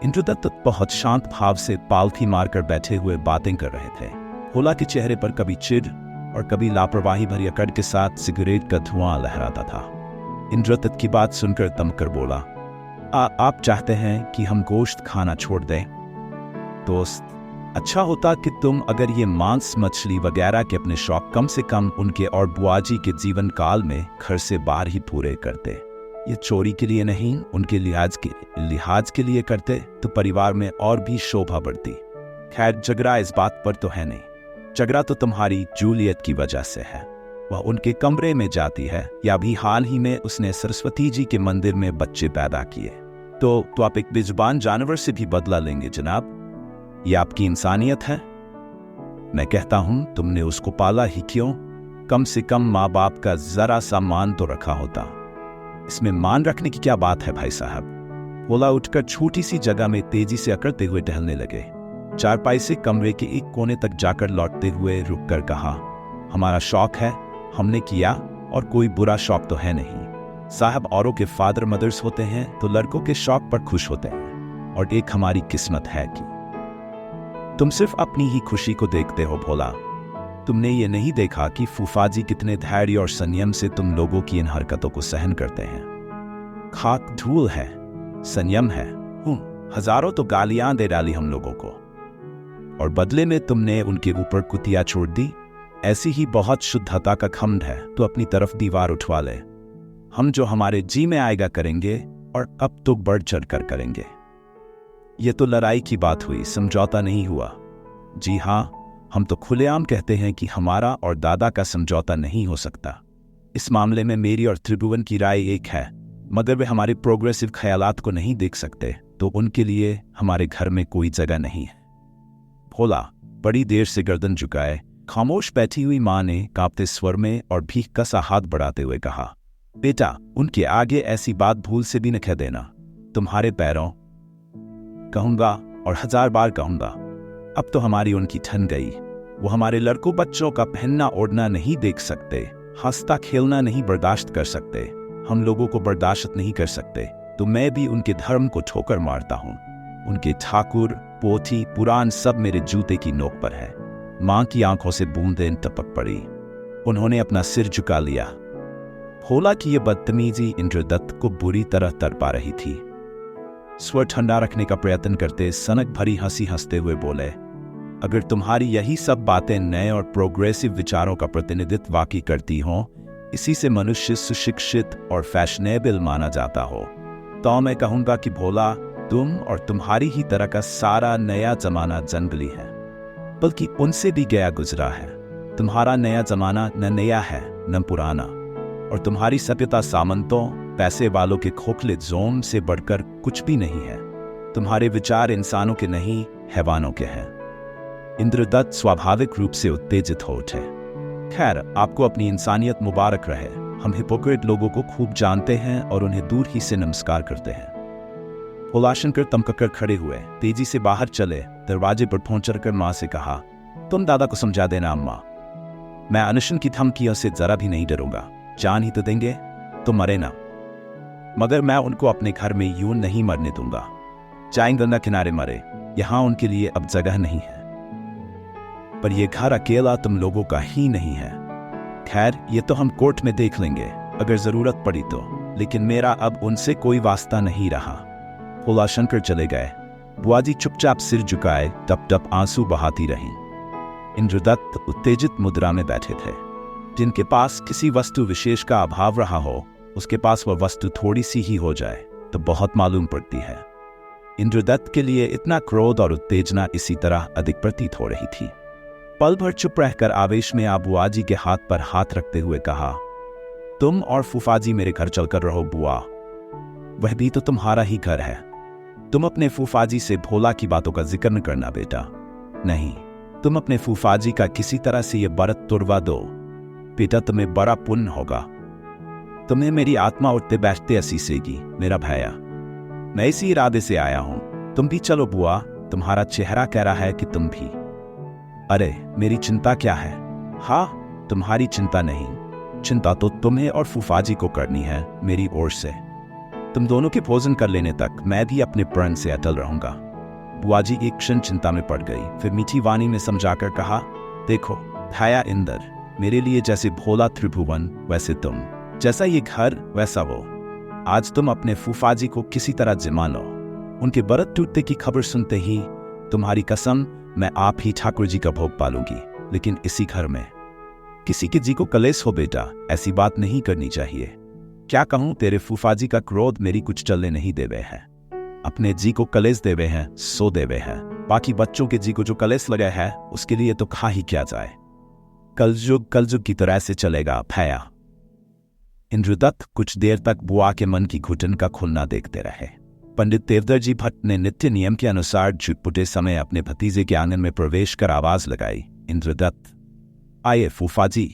इंद्रदत्त बहुत शांत भाव से पालथी मारकर बैठे हुए बातें कर रहे थे। भोला के चेहरे पर कभी चिढ़ और कभी लापरवाही भरी अकड़ के साथ सिगरेट का धुआं लहराता था। इंद्रदत्त की बात सुनकर तमकर बोला, आप चाहते हैं कि हम गोश्त खाना छोड़ दें? दोस्त, अच्छा होता कि तुम अगर ये मांस मछली वगैरह के अपने शौक कम से कम उनके और बुआजी के जीवन काल में घर से बाहर ही पूरे करते। ये चोरी के लिए नहीं, उनके लिहाज के लिए करते तो परिवार में और भी शोभा बढ़ती। खैर, झगड़ा इस बात पर तो है नहीं। झगड़ा तो तुम्हारी जूलियत की वजह से है। वह उनके कमरे में जाती है, या भी हाल ही में उसने सरस्वती जी के मंदिर में बच्चे पैदा किए। तो आप एक बेजुबान जानवर से भी बदला लेंगे जनाब? ये आपकी इंसानियत है? मैं कहता हूं तुमने उसको पाला ही क्यों? कम से कम माँ बाप का जरा सा मान तो रखा होता। इसमें मान रखने की क्या बात है भाई साहब? भोला उठकर छोटी सी जगह में तेजी से अकड़ते हुए टहलने लगे। चारपाई से कमरे के एक कोने तक जाकर लौटते हुए रुककर कहा, हमारा शौक है, हमने किया, और कोई बुरा शौक तो है नहीं साहब। औरों के फादर मदर्स होते हैं तो लड़कों के शौक पर खुश होते हैं, और एक हमारी किस्मत है कि तुम सिर्फ अपनी ही खुशी को देखते हो भोला। तुमने ये नहीं देखा कि फूफाजी कितने धैर्य और संयम से तुम लोगों की इन हरकतों को सहन करते हैं। खाक धूल है, संयम है। हजारों तो गालियां दे डाली हम लोगों को, और बदले में तुमने उनके ऊपर कुतिया छोड़ दी। ऐसी ही बहुत शुद्धता का खम्ड है तो अपनी तरफ दीवार उठवा ले। हम जो हमारे जी में आएगा करेंगे, और अब तो बढ़ चढ़ कर करेंगे। ये तो लड़ाई की बात हुई, समझौता नहीं हुआ। जी हाँ, हम तो खुलेआम कहते हैं कि हमारा और दादा का समझौता नहीं हो सकता। इस मामले में मेरी और त्रिभुवन की राय एक है, मगर वे हमारे प्रोग्रेसिव ख्यालात को नहीं देख सकते, तो उनके लिए हमारे घर में कोई जगह नहीं है। भोला बड़ी देर से गर्दन झुकाए खामोश बैठी हुई माँ ने कांपते स्वर में और भीख का सा हाथ बढ़ाते हुए कहा, बेटा, उनके आगे ऐसी बात भूल से भी न कह देना। तुम्हारे पैरों कहूंगा और 1000 बार कहूंगा। अब तो हमारी उनकी ठन गई। वो हमारे लड़कों बच्चों का पहनना ओढ़ना नहीं देख सकते, हंसता खेलना नहीं बर्दाश्त कर सकते, हम लोगों को बर्दाश्त नहीं कर सकते, तो मैं भी उनके धर्म को ठोकर मारता हूँ। उनके ठाकुर, पोथी, पुराण सब मेरे जूते की नोक पर है। माँ की आंखों से बूंदें टपक पड़ी। उन्होंने अपना सिर झुका लिया। भोला की यह बदतमीजी इंद्रदत्त को बुरी तरह तड़पा रही थी। स्वर ठंडा रखने का प्रयत्न करते सनक भरी हंसी हंसते हुए बोले, अगर तुम्हारी यही सब बातें नए और प्रोग्रेसिव विचारों का प्रतिनिधित्व वाकई करती हों, इसी से मनुष्य सुशिक्षित और फैशनेबल माना जाता हो, तो मैं कहूंगा कि भोला, तुम और तुम्हारी ही तरह का सारा नया जमाना जंगली है, बल्कि उनसे भी गया गुजरा है। तुम्हारा नया जमाना न नया है न पुराना, और तुम्हारी सभ्यता सामंतों, पैसे वालों के खोखले जोम से बढ़कर कुछ भी नहीं है। तुम्हारे विचार इंसानों के नहीं, हैवानों के हैं। इंद्रदत्त स्वाभाविक रूप से उत्तेजित हो उठे। खैर, आपको अपनी इंसानियत मुबारक रहे। हम हिपोक्रेट लोगों को खूब जानते हैं और उन्हें दूर ही से नमस्कार करते हैं। भोलाशंकर तमककर खड़े हुए तेजी से बाहर चले। दरवाजे पर पहुंचकर माँ से कहा, तुम दादा को समझा देना अम्मा, मैं अनशन की धमकियों से जरा भी नहीं डरूंगा। जान ही तो देंगे तो मरे ना, मगर मैं उनको अपने घर में यूं नहीं मरने दूंगा। चाहे गंगा किनारे मरे, यहां उनके लिए अब जगह नहीं है। पर यह घर अकेला तुम लोगों का ही नहीं है। खैर, ये तो हम कोर्ट में देख लेंगे अगर जरूरत पड़ी तो, लेकिन मेरा अब उनसे कोई वास्ता नहीं रहा। भोलाशंकर चले गए। बुआजी चुपचाप सिर झुकाए टप टप आंसू बहाती रहीं। इंद्रदत्त उत्तेजित मुद्रा में बैठे थे। जिनके पास किसी वस्तु विशेष का अभाव रहा हो, उसके पास वह वस्तु थोड़ी सी ही हो जाए तो बहुत मालूम पड़ती है। इंद्रदत्त के लिए इतना क्रोध और उत्तेजना इसी तरह अधिक प्रतीत हो रही थी। पल भर चुप रहकर आवेश में बुआजी के हाथ पर हाथ रखते हुए कहा, तुम और फूफाजी मेरे घर चलकर रहो बुआ, वह भी तो तुम्हारा ही घर है। तुम अपने फूफाजी से भोला की बातों का जिक्र न करना बेटा। नहीं, तुम अपने फूफाजी का किसी तरह से यह बरत तुड़वा दो बेटा, तुम्हें बड़ा पुण्य होगा। तुम्हें मेरी आत्मा उठते बैठते असीसेगी मेरा भैया। मैं इसी इरादे से आया हूं। तुम भी चलो बुआ, तुम्हारा चेहरा कह रहा है कि तुम भी। अरे मेरी चिंता क्या है? हाँ, तुम्हारी चिंता नहीं, चिंता तो तुम्हें और फूफाजी को करनी है मेरी ओर से। तुम दोनों के भोजन कर लेने तक मैं भी अपने प्रण से अटल रहूंगा। बुआजी एक क्षण चिंता में पड़ गई, फिर मीठी वाणी में समझाकर कहा, देखो भैया इंदर, मेरे लिए जैसे भोला त्रिभुवन वैसे तुम, जैसा ये घर वैसा वो। आज तुम अपने फूफाजी को किसी तरह जिमा लो। उनके बरत टूटने की खबर सुनते ही तुम्हारी कसम मैं आप ही ठाकुर जी का भोग पालूंगी, लेकिन इसी घर में। किसी के जी को कलेश हो बेटा, ऐसी बात नहीं करनी चाहिए। क्या कहूं, तेरे फूफाजी का क्रोध मेरी कुछ चलने नहीं देवे है। अपने जी को कलेश देवे हैं सो देवे है, बाकी बच्चों के जी को जो कलेश लगा है उसके लिए तो खा ही क्या जाए। कलजुग की तरह से चलेगा भैया। इंद्रदत्त कुछ देर तक बुआ के मन की घुटन का खुलना देखते रहे। पंडित देवदर जी भट्ट ने नित्य नियम के अनुसार जुटपुटे समय अपने भतीजे के आंगन में प्रवेश कर आवाज लगाई, इंद्रदत्त आए फूफाजी।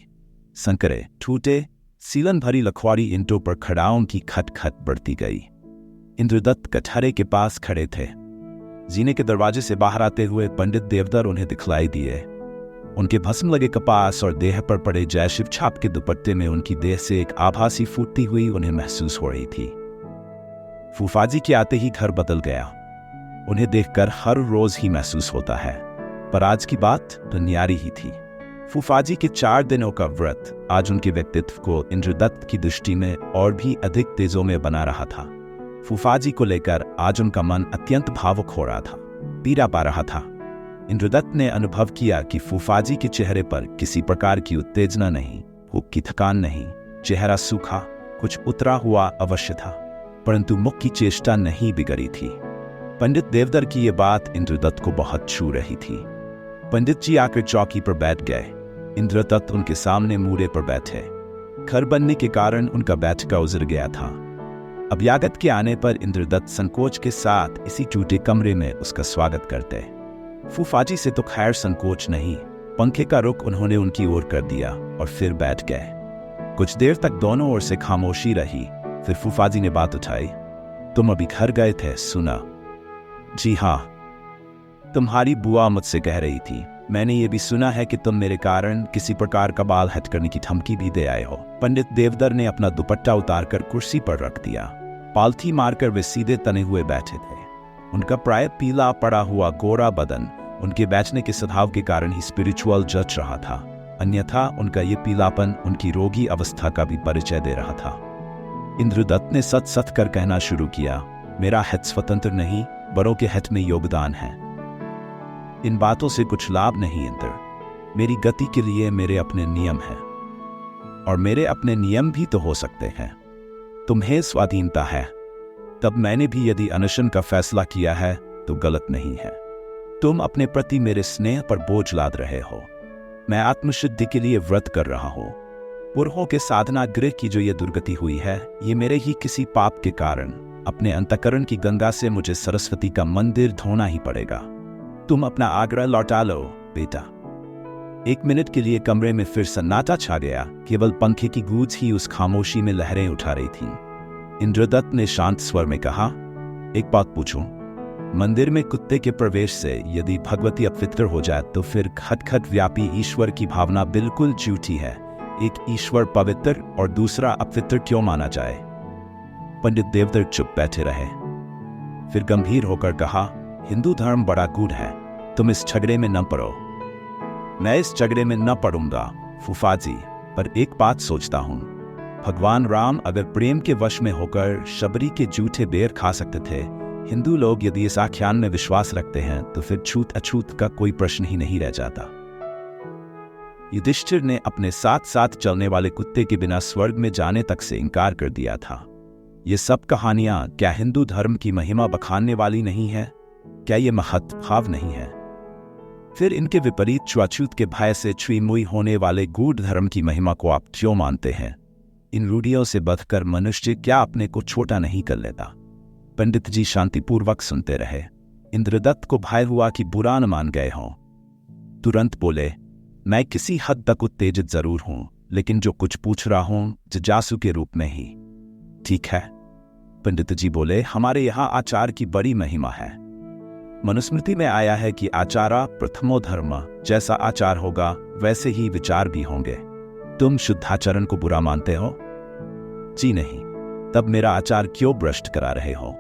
संकरे ठूटे सीलन भरी लखवाड़ी ईंटों पर खड़ाओं की खटखट बढ़ती गई। इंद्रदत्त कटहरे के पास खड़े थे। जीने के दरवाजे से बाहर आते हुए पंडित देवदर उन्हें दिखलाई दिए। उनके भस्म लगे कपास और देह पर पड़े जयशिव छाप के दुपट्टे में उनकी देह से एक आभासी फूटती हुई उन्हें महसूस हो रही थी। फूफाजी के आते ही घर बदल गया। उन्हें देखकर हर रोज ही महसूस होता है, पर आज की बात तो न्यारी ही थी। फूफाजी के 4 दिनों का व्रत आज उनके व्यक्तित्व को इंद्रदत्त की दृष्टि में और भी अधिक तेजों में बना रहा था। फूफाजी को लेकर आज उनका मन अत्यंत भावुक हो रहा था, पीड़ा पा रहा था। इंद्रदत्त ने अनुभव किया कि फूफाजी के चेहरे पर किसी प्रकार की उत्तेजना नहीं, भूख की थकान नहीं, चेहरा सूखा, कुछ उतरा हुआ अवश्य था, परंतु मुख की चेष्टा नहीं बिगड़ी थी। पंडित देवदर की ये बात इंद्रदत्त को बहुत छू रही थी। पंडित जी आकर चौकी पर बैठ गए। इंद्रदत्त उनके सामने मूरे पर बैठे। घर बनने के कारण उनका बैठका उजर गया था। अभ्यागत के आने पर इंद्रदत्त संकोच के साथ इसी टूटे कमरे में उसका स्वागत करते। फूफाजी से तो खैर संकोच नहीं, पंखे का रुख उन्होंने उनकी ओर कर दिया और फिर बैठ गए। कुछ देर तक दोनों ओर से खामोशी रही। फिर फूफाजी ने बात उठाई, तुम अभी घर गए थे, सुना? जी हाँ, तुम्हारी बुआ मुझसे कह रही थी। मैंने ये भी सुना है कि तुम मेरे कारण किसी प्रकार का बाल हट करने की धमकी भी दे आए हो। पंडित देवदर ने अपना दुपट्टा उतारकर कुर्सी पर रख दिया। पालथी मारकर वे सीधे तने हुए बैठे थे। उनका प्राय पीला पड़ा हुआ गोरा बदन उनके बैठने के स्वभाव के कारण ही स्पिरिचुअल जच रहा था, अन्यथा उनका ये पीलापन उनकी रोगी अवस्था का भी परिचय दे रहा था। इंद्रदत्त ने सत सत कर कहना शुरू किया, मेरा हित स्वतंत्र नहीं, बड़ों के हित में योगदान है। इन बातों से कुछ लाभ नहीं इंद्र। मेरी गति के लिए मेरे अपने नियम हैं, और मेरे अपने नियम भी तो हो सकते हैं। तुम्हें स्वाधीनता है, तब मैंने भी यदि अनशन का फैसला किया है तो गलत नहीं है। तुम अपने प्रति मेरे स्नेह पर बोझ लाद रहे हो। मैं आत्मशुद्धि के लिए व्रत कर रहा हूं। पुरहों के साधना गृह की जो ये दुर्गति हुई है, ये मेरे ही किसी पाप के कारण। अपने अंतःकरण की गंगा से मुझे सरस्वती का मंदिर धोना ही पड़ेगा। तुम अपना आग्रह लौटा लो बेटा। 1 मिनट के लिए कमरे में फिर सन्नाटा छा गया। केवल पंखे की गूंज ही उस खामोशी में लहरें उठा रही थीं। इंद्रदत्त ने शांत स्वर में कहा, एक बात पूछूं? मंदिर में कुत्ते के प्रवेश से यदि भगवती अपवित्र हो जाए तो फिर खटखट व्यापी ईश्वर की भावना बिल्कुल झूठी है। एक ईश्वर पवित्र और दूसरा अपवित्र क्यों माना जाए? पंडित देवदर चुप बैठे रहे। फिर गंभीर होकर कहा, हिंदू धर्म बड़ा गूढ़ है, तुम इस झगड़े में न पड़ो। मैं इस झगड़े में न पड़ूंगा फूफाजी, पर एक बात सोचता हूं, भगवान राम अगर प्रेम के वश में होकर शबरी के जूठे बेर खा सकते थे, हिंदू लोग यदि इस आख्यान में विश्वास रखते हैं तो फिर छूत अछूत का कोई प्रश्न ही नहीं रह जाता। युधिष्ठिर ने अपने साथ साथ चलने वाले कुत्ते के बिना स्वर्ग में जाने तक से इनकार कर दिया था। ये सब कहानियां क्या हिंदू धर्म की महिमा बखानने वाली नहीं है? क्या ये महत्भाव नहीं है? फिर इनके विपरीत छुआछूत के भय से छुईमुई होने वाले गूढ़ धर्म की महिमा को आप क्यों मानते हैं? इन रूढ़ियों से बधकर मनुष्य क्या अपने को छोटा नहीं कर लेता? पंडित जी शांतिपूर्वक सुनते रहे। इंद्रदत्त को भय हुआ कि बुरा न मान गए हों। तुरंत बोले, मैं किसी हद तक उत्तेजित जरूर हूं, लेकिन जो कुछ पूछ रहा हूं जिज्ञासु के रूप में ही। ठीक है। पंडित जी बोले, हमारे यहां आचार की बड़ी महिमा है। मनुस्मृति में आया है कि आचारा प्रथमो धर्म, जैसा आचार होगा वैसे ही विचार भी होंगे। तुम शुद्धाचरण को बुरा मानते हो? जी नहीं। तब मेरा आचार क्यों भ्रष्ट करा रहे हो?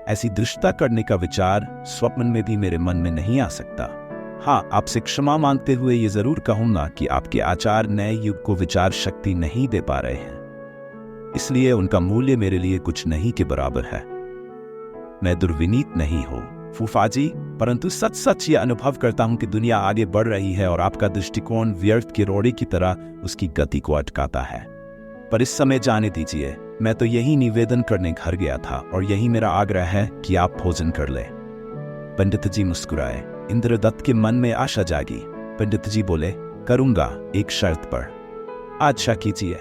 ऐसी दुष्टता करने का विचार स्वप्न में भी मेरे मन में नहीं आ सकता। हाँ, आपसे क्षमा मांगते हुए ये जरूर कहूंगा कि आपके आचार नए युग को विचार शक्ति नहीं दे पा रहे हैं, इसलिए उनका मूल्य मेरे लिए कुछ नहीं के बराबर है। मैं दुर्विनीत नहीं हूं फूफाजी, परंतु सच सच ये अनुभव करता हूं कि दुनिया आगे बढ़ रही है और आपका दृष्टिकोण व्यर्थ की रोड़ी की तरह उसकी गति को अटकाता है। पर इस समय जाने दीजिए, मैं तो यही निवेदन करने घर गया था और यही मेरा आग्रह है कि आप भोजन कर ले। पंडित जी मुस्कुराए। इंद्रदत्त के मन में आशा जागी। पंडित जी बोले, करूंगा, एक शर्त पर। अच्छा कीजिए।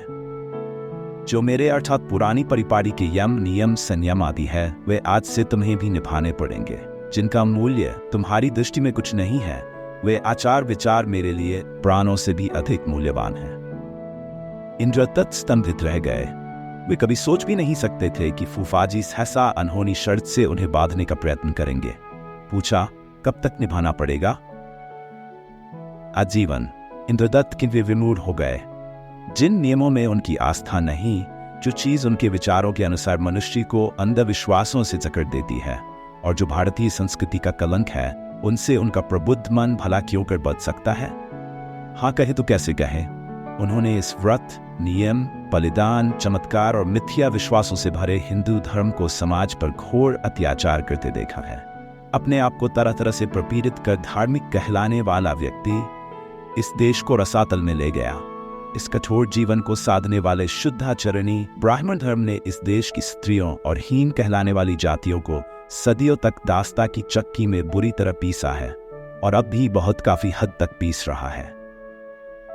जो मेरे अर्थात पुरानी परिपाटी के यम नियम संयम आदि है वे आज से तुम्हें भी निभाने पड़ेंगे। जिनका मूल्य तुम्हारी दृष्टि में कुछ नहीं है वे आचार विचार मेरे लिए प्राणों से भी अधिक मूल्यवान हैं। इंद्रदत्त स्तंभित रह गए। वे कभी सोच भी नहीं सकते थे कि फूफाजी सहसा अनहोनी शर्त से उन्हें बांधने का प्रयत्न करेंगे। पूछा, कब तक निभाना पड़ेगा? आजीवन। इंद्रदत्त के वे विमूढ़ हो गए। जिन नियमों में उनकी आस्था नहीं, जो चीज उनके विचारों के अनुसार मनुष्य को अंधविश्वासों से जकड़ देती है और जो भारतीय संस्कृति का कलंक है, उनसे उनका प्रबुद्ध मन भला क्यों कर बच सकता है? हाँ कहे तो कैसे कहे। उन्होंने इस व्रत, नियम, बलिदान, चमत्कार और मिथ्या विश्वासों से भरे हिंदू धर्म को समाज पर घोर अत्याचार करते देखा है। अपने आप को तरह तरह से प्रपीड़ित कर धार्मिक कहलाने वाला व्यक्ति इस देश को रसातल में ले गया। इस कठोर जीवन को साधने वाले शुद्धाचरणी ब्राह्मण धर्म ने इस देश की स्त्रियों और हीन कहलाने वाली जातियों को सदियों तक दास्ता की चक्की में बुरी तरह पीसा है और अब भी बहुत काफी हद तक पीस रहा है।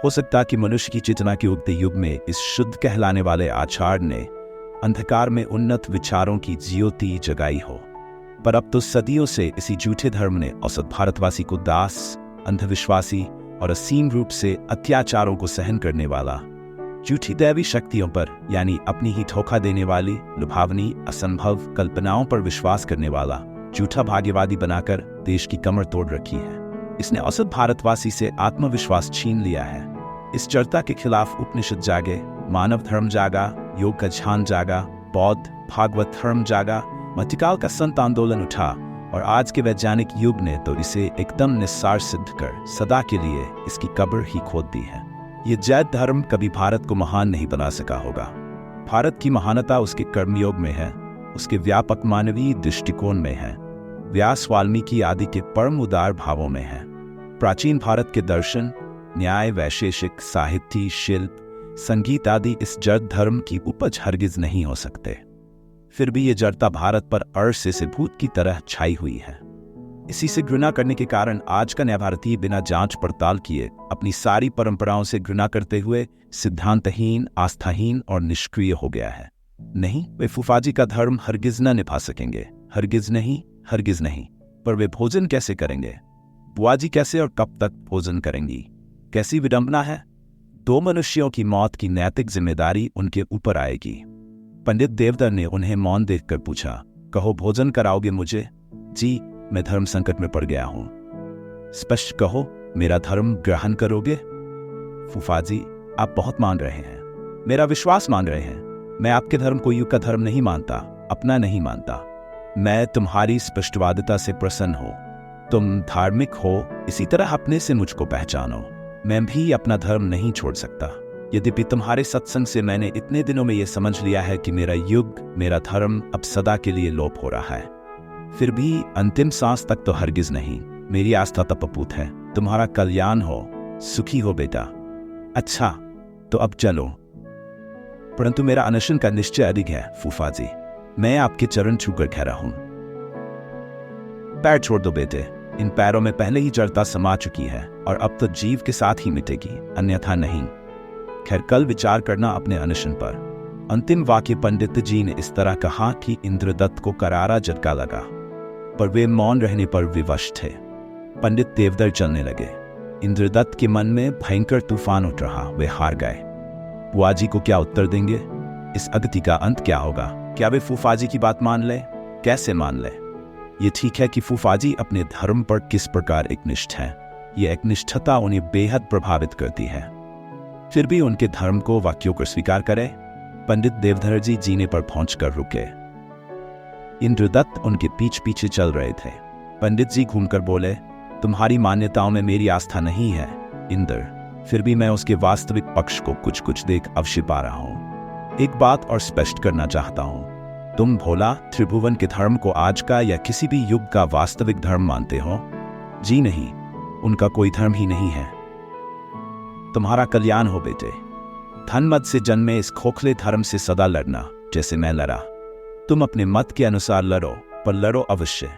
हो सकता कि मनुष्य की चेतना के उगते युग में इस शुद्ध कहलाने वाले आचार ने अंधकार में उन्नत विचारों की ज्योति जगाई हो, पर अब तो सदियों से इसी झूठे धर्म ने औसत भारतवासी को दास, अंधविश्वासी और असीम रूप से अत्याचारों को सहन करने वाला, झूठी दैवी शक्तियों पर यानी अपनी ही धोखा देने वाली लुभावनी असंभव कल्पनाओं पर विश्वास करने वाला झूठा भाग्यवादी बनाकर देश की कमर तोड़ रखी है। इसने औसत भारतवासी से आत्मविश्वास छीन लिया है। इस जड़ता के खिलाफ उपनिषद जागे, मानव धर्म जागा, योग का ध्यान जागा, बौद्ध भागवत धर्म जागा, मध्यकाल का संत आंदोलन उठा और आज के वैज्ञानिक युग ने तो इसे एकदम निस्सार सिद्ध कर सदा के लिए इसकी कब्र ही खोद दी है। ये जैन धर्म कभी भारत को महान नहीं बना सका होगा। भारत की महानता उसके कर्मयोग में है, उसके व्यापक मानवीय दृष्टिकोण में है, व्यास वाल्मीकि आदि के परम उदार भावों में है। प्राचीन भारत के दर्शन, न्याय, वैशेषिक, साहित्य, शिल्प, संगीत आदि इस जड़ धर्म की उपज हरगिज नहीं हो सकते। फिर भी ये जड़ता भारत पर अरसे से भूत की तरह छाई हुई है। इसी से घृणा करने के कारण आज का नया भारतीय बिना जांच पड़ताल किए अपनी सारी परंपराओं से घृणा करते हुए सिद्धांतहीन, आस्थाहीन और निष्क्रिय हो गया है। नहीं, वे फूफाजी का धर्म हरगिज न निभा सकेंगे, हरगिज नहीं, हरगिज नहीं। पर वे भोजन कैसे करेंगे? बुआजी कैसे और कब तक भोजन करेंगी? कैसी विडंबना है। दो मनुष्यों की मौत की नैतिक जिम्मेदारी उनके ऊपर आएगी। पंडित देवधर ने उन्हें मौन देखकर पूछा, कहो भोजन कराओगे मुझे? जी, मैं धर्म संकट में पड़ गया हूं। स्पष्ट कहो, मेरा धर्म ग्रहण करोगे? फूफाजी, आप बहुत मान रहे हैं, मेरा विश्वास मान रहे हैं। मैं आपके धर्म को युग का धर्म नहीं मानता, अपना नहीं मानता। मैं तुम्हारी स्पष्टवादिता से प्रसन्न हूं। तुम धार्मिक हो, इसी तरह अपने से मुझको पहचानो। मैं भी अपना धर्म नहीं छोड़ सकता। यद्यपि तुम्हारे सत्संग से मैंने इतने दिनों में यह समझ लिया है कि मेरा युग, मेरा धर्म अब सदा के लिए लोप हो रहा है, फिर भी अंतिम सांस तक तो हरगिज नहीं। मेरी आस्था तब अपूत है। तुम्हारा कल्याण हो, सुखी हो बेटा। अच्छा, तो अब चलो। परंतु मेरा अनशन का निश्चय अधिक है फूफाजी। मैं आपके चरण छूकर कह रहा हूं। पैर छोड़ दो बेटे, इन पैरों में पहले ही जड़ता समा चुकी है और अब तो जीव के साथ ही मिटेगी, अन्यथा नहीं। खैर, कल विचार करना अपने अनशन पर। अंतिम वाक्य पंडित जी ने इस तरह कहा कि इंद्रदत्त को करारा झटका लगा, पर वे मौन रहने पर विवश थे। पंडित देवधर चलने लगे। इंद्रदत्त के मन में भयंकर तूफान उठ रहा। वे हार गए। बुआजी को क्या उत्तर देंगे? इस अगति का अंत क्या होगा? क्या वे फूफाजी की बात मान ले? कैसे मान ले? ये ठीक है कि फूफाजी अपने धर्म पर किस प्रकार एकनिष्ठ हैं। ये एकनिष्ठता उन्हें बेहद प्रभावित करती है। फिर भी उनके धर्म को वाक्यों को स्वीकार करें। पंडित देवधर जी जीने पर पहुंचकर रुके। इंद्रदत्त उनके पीछे चल रहे थे। पंडित जी घूमकर बोले, तुम्हारी मान्यताओं में मेरी आस्था नहीं है इंद्र, फिर भी मैं उसके वास्तविक पक्ष को कुछ कुछ देख अवश्य पा रहा हूं। एक बात और स्पष्ट करना चाहता हूं, तुम भोला त्रिभुवन के धर्म को आज का या किसी भी युग का वास्तविक धर्म मानते हो? जी नहीं, उनका कोई धर्म ही नहीं है। तुम्हारा कल्याण हो बेटे। धन मत से जन्मे इस खोखले धर्म से सदा लड़ना जैसे मैं लड़ा। तुम अपने मत के अनुसार लड़ो, पर लड़ो अवश्य।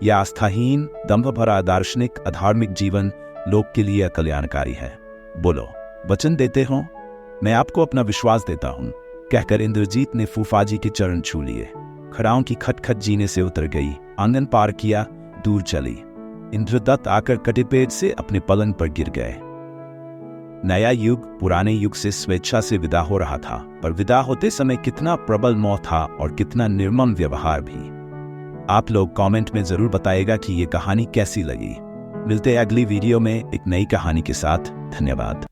यह आस्थाहीन, दंभ भरा, दार्शनिक, अधार्मिक जीवन लोक के लिए अकल्याणकारी है। बोलो, वचन देते हो? मैं आपको अपना विश्वास देता हूं। तुम अपने मत के अनुसार लड़ो, पर लड़ो अवश्य। यह आस्थाहीन, दंभ भरा, दार्शनिक, अधार्मिक जीवन लोक के लिए अकल्याणकारी है। बोलो, वचन देते हो? कहकर इंद्रजीत ने फूफाजी के चरण छू लिए। खड़ाओं की खटखट जीने से उतर गई, आंगन पार किया, दूर चली। इंद्रदत्त आकर कटे पेड़ से अपने पलंग पर गिर गए। नया युग पुराने युग से स्वेच्छा से विदा हो रहा था, पर विदा होते समय कितना प्रबल मोह था और कितना निर्मम व्यवहार भी। आप लोग कमेंट में जरूर बताइएगा कि ये कहानी कैसी लगी। मिलते हैं अगली वीडियो में एक नई कहानी के साथ। धन्यवाद।